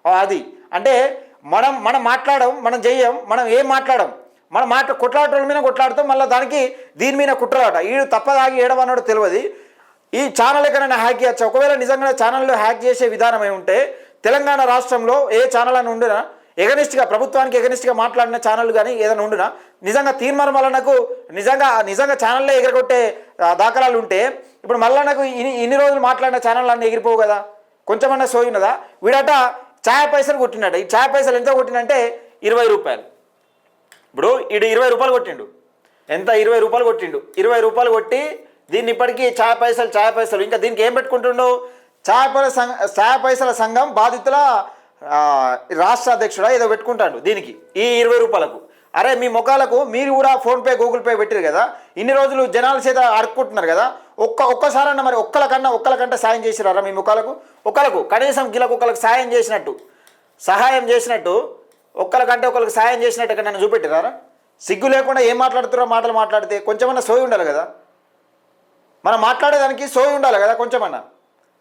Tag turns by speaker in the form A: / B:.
A: అది అంటే మనం మాట్లాడం, మనం చెయ్యం, మనం ఏం మాట్లాడం, మనం కొట్లాడటం మీద కొట్లాడుతాం, మళ్ళీ దానికి దీని మీద కుట్రలాట. ఈడు తప్పదాగి ఏడవన్నాడు తెలియదు. ఈ ఛానల్ ఎక్కడైనా హ్యాక్ చేయొచ్చు. ఒకవేళ నిజంగా ఛానల్లో హ్యాక్ చేసే విధానం ఏముంటే తెలంగాణ రాష్ట్రంలో ఏ ఛానల్ అని ఉండినా ఎగనిస్ట్గా, ప్రభుత్వానికి ఎగనిస్ట్గా మాట్లాడిన ఛానల్ కానీ ఏదైనా ఉండినా నిజంగా తీర్మానం మల్లన్నకు నిజంగా ఛానల్లో ఎగరగొట్టే దాఖలాలు ఉంటే ఇప్పుడు మల్లన్నకు ఇన్ని రోజులు మాట్లాడిన ఛానల్ అన్నీ ఎగిరిపోవు కదా, కొంచెమన్నా సోయినదా? వీడట ఛాయ పైసలు కొట్టినట. ఈ ఛాయ పైసలు ఎంత కొట్టినంటే 20 రూపాయలు. ఇప్పుడు ఈడు 20 రూపాయలు కొట్టిండు. ఎంత? 20 రూపాయలు కొట్టిండు. 20 రూపాయలు కొట్టి దీన్ని ఇప్పటికీ ఛాయ పైసలు ఇంకా దీనికి ఏం పెట్టుకుంటుండు? ఛాయ పైసల సంఘం బాధితుల రాష్ట్ర అధ్యక్షుడా ఏదో పెట్టుకుంటాడు దీనికి, ఈ 20 రూపాయలకు. అరే మీ ముఖాలకు మీరు కూడా ఫోన్పే, గూగుల్ పే పెట్టారు కదా, ఇన్ని రోజులు జనాల చేత అడుక్కుంటున్నారు కదా, ఒక్కసారన్నా మరి ఒక్కలకంటే సాయం చేసిరారా మీ ముఖాలకు? ఒక్కలకు కనీసం ఒక్కలకు సహాయం చేసినట్టు ఒక్కరికి సాయం చేసినట్టు ఎక్కడ నన్ను చూపెట్టిరారా? సిగ్గు లేకుండా ఏం మాట్లాడుతారో మాటలు మాట్లాడితే కొంచెమన్నా సోయి ఉండాలి కదా, మనం మాట్లాడేదానికి సోయి ఉండాలి కదా కొంచెమన్నా.